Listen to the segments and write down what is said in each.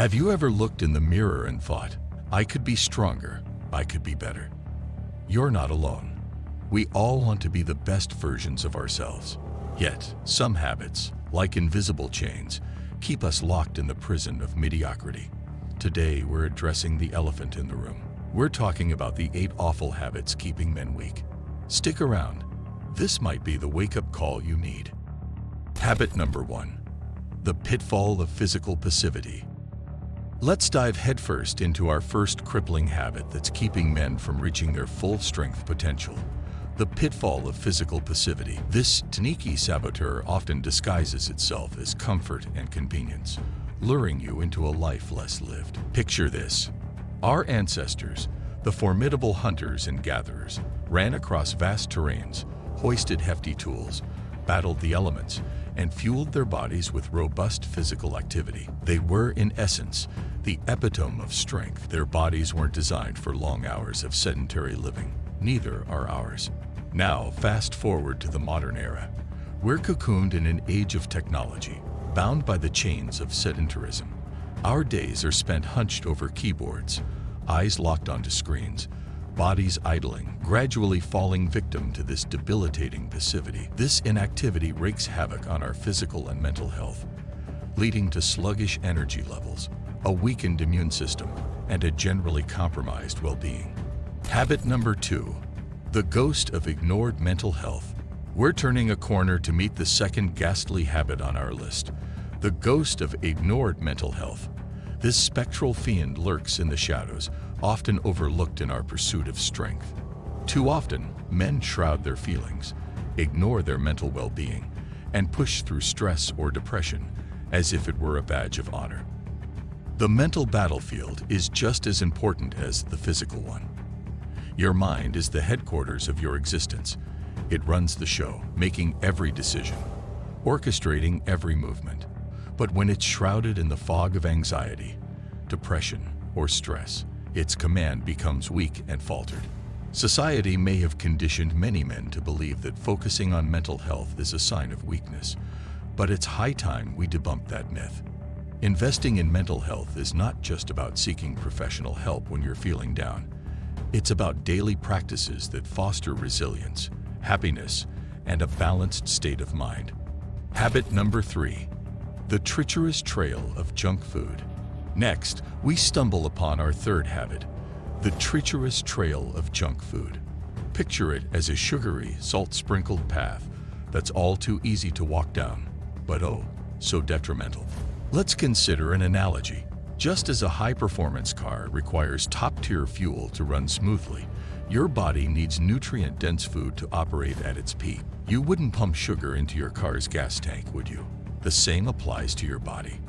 Have you ever looked in the mirror and thought, I could be stronger, I could be better? You're not alone. We all want to be the best versions of ourselves. Yet, some habits, like invisible chains, keep us locked in the prison of mediocrity. Today, we're addressing the elephant in the room. We're talking about the 8 awful habits keeping men weak. Stick around. This might be the wake-up call you need. Habit number 1. The pitfall of physical passivity. Let's dive headfirst into our first crippling habit that's keeping men from reaching their full strength potential. The pitfall of physical passivity. This sneaky saboteur often disguises itself as comfort and convenience, luring you into a life less lived. Picture this. Our ancestors, the formidable hunters and gatherers, ran across vast terrains, hoisted hefty tools, battled the elements, and fueled their bodies with robust physical activity. They were, in essence, the epitome of strength. Their bodies weren't designed for long hours of sedentary living. Neither are ours. Now, fast forward to the modern era. We're cocooned in an age of technology, bound by the chains of sedentarism. Our days are spent hunched over keyboards, eyes locked onto screens, bodies idling, gradually falling victim to this debilitating passivity. This inactivity wreaks havoc on our physical and mental health, leading to sluggish energy levels, a weakened immune system, and a generally compromised well-being. Habit number 2. The ghost of ignored mental health. We're turning a corner to meet the second ghastly habit on our list, the ghost of ignored mental health. This spectral fiend lurks in the shadows, often overlooked in our pursuit of strength. Too often, men shroud their feelings, ignore their mental well-being, and push through stress or depression as if it were a badge of honor. The mental battlefield is just as important as the physical one. Your mind is the headquarters of your existence. It runs the show, making every decision, orchestrating every movement. But when it's shrouded in the fog of anxiety, depression, or stress, its command becomes weak and faltered. Society may have conditioned many men to believe that focusing on mental health is a sign of weakness, but it's high time we debunk that myth. Investing in mental health is not just about seeking professional help when you're feeling down. It's about daily practices that foster resilience, happiness, and a balanced state of mind. Habit number 3. The treacherous trail of junk food. Next, we stumble upon our third habit, the treacherous trail of junk food. Picture it as a sugary, salt-sprinkled path that's all too easy to walk down, but oh, so detrimental. Let's consider an analogy. Just as a high-performance car requires top-tier fuel to run smoothly, your body needs nutrient-dense food to operate at its peak. You wouldn't pump sugar into your car's gas tank, would you? The same applies to your body.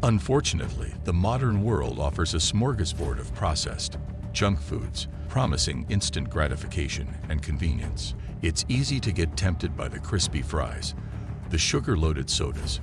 Unfortunately, the modern world offers a smorgasbord of processed junk foods, promising instant gratification and convenience. It's easy to get tempted by the crispy fries, the sugar-loaded sodas,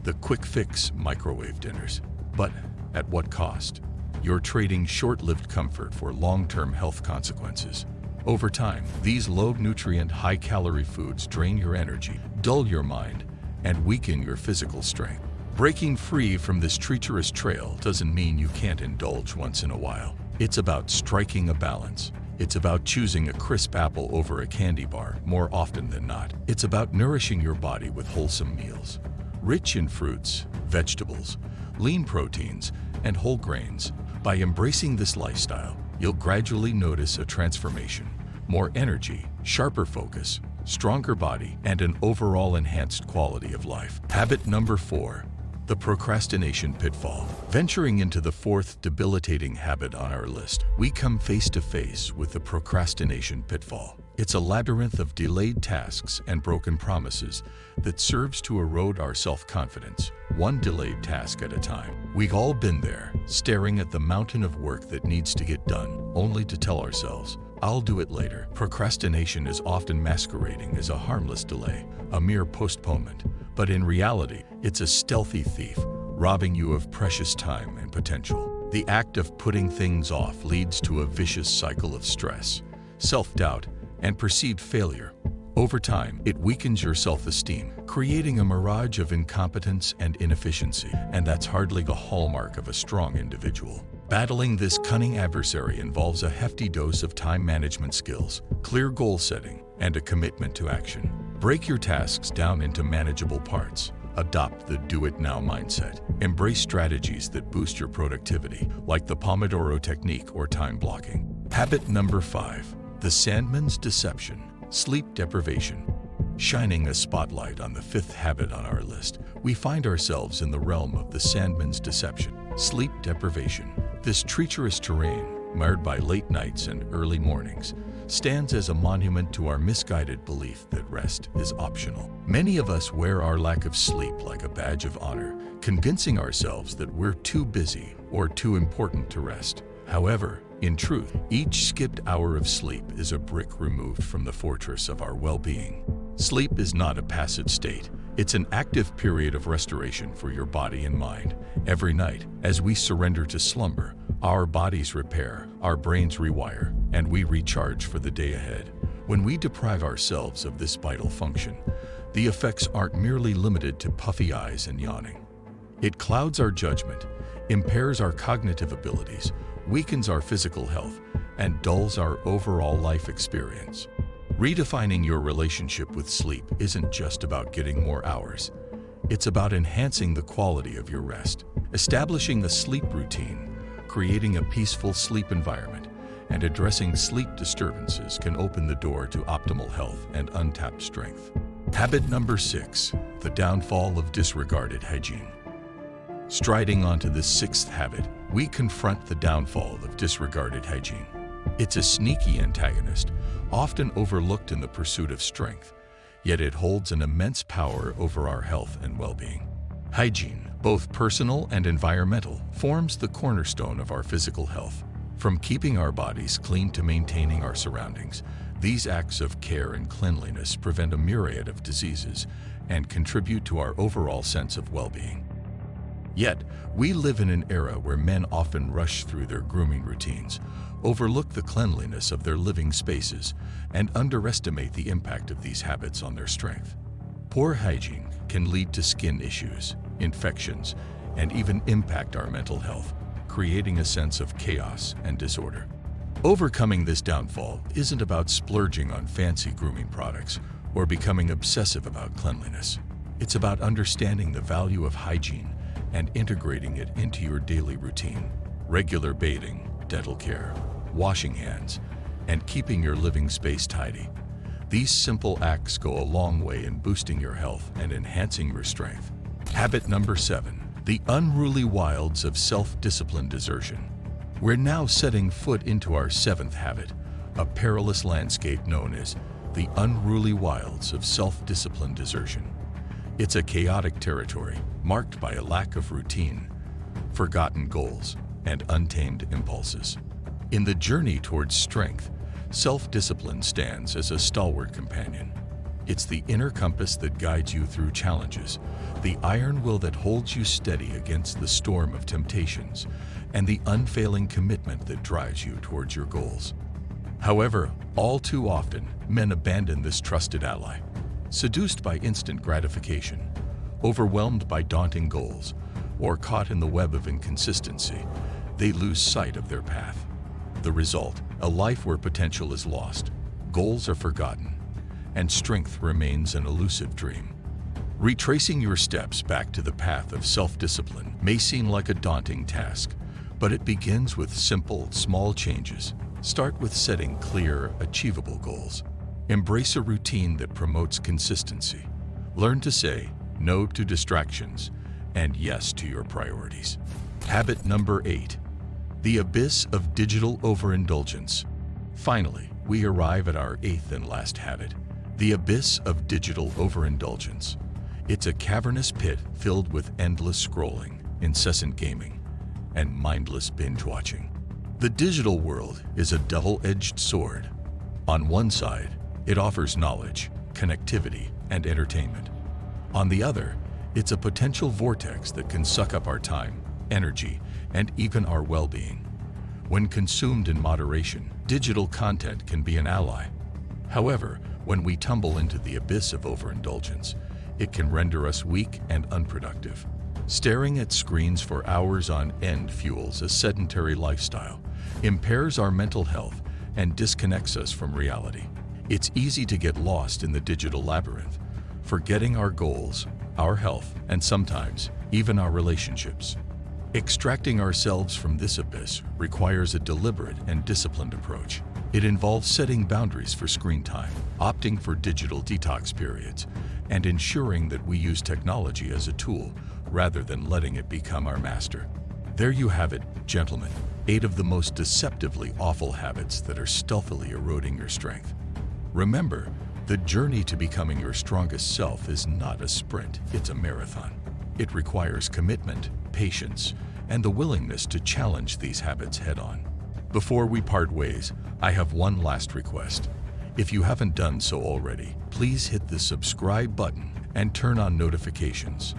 the quick-fix microwave dinners. But at what cost? You're trading short-lived comfort for long-term health consequences. Over time, these low-nutrient, high-calorie foods drain your energy, dull your mind, and weaken your physical strength. Breaking free from this treacherous trail doesn't mean you can't indulge once in a while. It's about striking a balance. It's about choosing a crisp apple over a candy bar more often than not. It's about nourishing your body with wholesome meals, rich in fruits, vegetables, lean proteins, and whole grains. By embracing this lifestyle, you'll gradually notice a transformation, more energy, sharper focus, stronger body, and an overall enhanced quality of life. Habit number 4. The procrastination pitfall. Venturing into the fourth debilitating habit on our list, we come face to face with the procrastination pitfall. It's a labyrinth of delayed tasks and broken promises that serves to erode our self-confidence, one delayed task at a time. We've all been there, staring at the mountain of work that needs to get done, only to tell ourselves, I'll do it later. Procrastination is often masquerading as a harmless delay, a mere postponement, but in reality, it's a stealthy thief, robbing you of precious time and potential. The act of putting things off leads to a vicious cycle of stress, self-doubt, and perceived failure, Over time, it weakens your self-esteem, creating a mirage of incompetence and inefficiency, and that's hardly the hallmark of a strong individual. Battling this cunning adversary involves a hefty dose of time management skills, clear goal setting, and a commitment to action. Break your tasks down into manageable parts. Adopt the do-it-now mindset. Embrace strategies that boost your productivity, like the Pomodoro technique or time blocking. Habit number 5, the Sandman's deception, sleep deprivation. Shining a spotlight on the 5th habit on our list, we find ourselves in the realm of the Sandman's deception, sleep deprivation. This treacherous terrain, marred by late nights and early mornings, stands as a monument to our misguided belief that rest is optional. Many of us wear our lack of sleep like a badge of honor, convincing ourselves that we're too busy or too important to rest. However, in truth, each skipped hour of sleep is a brick removed from the fortress of our well-being. Sleep is not a passive state. It's an active period of restoration for your body and mind. Every night, as we surrender to slumber, our bodies repair, our brains rewire, and we recharge for the day ahead. When we deprive ourselves of this vital function, the effects aren't merely limited to puffy eyes and yawning. It clouds our judgment, impairs our cognitive abilities, weakens our physical health, and dulls our overall life experience. Redefining your relationship with sleep isn't just about getting more hours. It's about enhancing the quality of your rest. Establishing a sleep routine, creating a peaceful sleep environment, and addressing sleep disturbances can open the door to optimal health and untapped strength. Habit number 6, the downfall of disregarded hygiene. Striding onto this 6th habit, we confront the downfall of disregarded hygiene. It's a sneaky antagonist, often overlooked in the pursuit of strength, yet it holds an immense power over our health and well-being. Hygiene, both personal and environmental, forms the cornerstone of our physical health. From keeping our bodies clean to maintaining our surroundings, these acts of care and cleanliness prevent a myriad of diseases and contribute to our overall sense of well-being. Yet, we live in an era where men often rush through their grooming routines, overlook the cleanliness of their living spaces, and underestimate the impact of these habits on their strength. Poor hygiene can lead to skin issues, infections, and even impact our mental health, creating a sense of chaos and disorder. Overcoming this downfall isn't about splurging on fancy grooming products or becoming obsessive about cleanliness. It's about understanding the value of hygiene and integrating it into your daily routine. Regular bathing, dental care, washing hands, and keeping your living space tidy. These simple acts go a long way in boosting your health and enhancing your strength. Habit number 7, the unruly wilds of self-discipline desertion. We're now setting foot into our 7th habit, a perilous landscape known as the unruly wilds of self-discipline desertion. It's a chaotic territory marked by a lack of routine, forgotten goals, and untamed impulses. In the journey towards strength, self-discipline stands as a stalwart companion. It's the inner compass that guides you through challenges, the iron will that holds you steady against the storm of temptations, and the unfailing commitment that drives you towards your goals. However, all too often, men abandon this trusted ally. Seduced by instant gratification, overwhelmed by daunting goals, or caught in the web of inconsistency, they lose sight of their path. The result, a life where potential is lost, goals are forgotten, and strength remains an elusive dream. Retracing your steps back to the path of self-discipline may seem like a daunting task, but it begins with simple, small changes. Start with setting clear, achievable goals. Embrace a routine that promotes consistency. Learn to say no to distractions and yes to your priorities. Habit number 8, the abyss of digital overindulgence. Finally, we arrive at our 8th and last habit, the abyss of digital overindulgence. It's a cavernous pit filled with endless scrolling, incessant gaming, and mindless binge-watching. The digital world is a double-edged sword. On one side, it offers knowledge, connectivity, and entertainment. On the other, it's a potential vortex that can suck up our time, energy, and even our well-being. When consumed in moderation, digital content can be an ally. However, when we tumble into the abyss of overindulgence, it can render us weak and unproductive. Staring at screens for hours on end fuels a sedentary lifestyle, impairs our mental health, and disconnects us from reality. It's easy to get lost in the digital labyrinth, forgetting our goals, our health, and sometimes even our relationships. Extracting ourselves from this abyss requires a deliberate and disciplined approach. It involves setting boundaries for screen time, opting for digital detox periods, and ensuring that we use technology as a tool rather than letting it become our master. There you have it, gentlemen, 8 of the most deceptively awful habits that are stealthily eroding your strength. Remember, the journey to becoming your strongest self is not a sprint, it's a marathon. It requires commitment, patience, and the willingness to challenge these habits head-on. Before we part ways, I have one last request. If you haven't done so already, please hit the subscribe button and turn on notifications.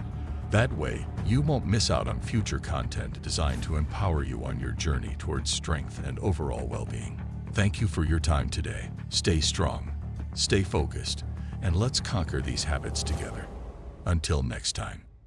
That way, you won't miss out on future content designed to empower you on your journey towards strength and overall well-being. Thank you for your time today. Stay strong, stay focused, and let's conquer these habits together. Until next time.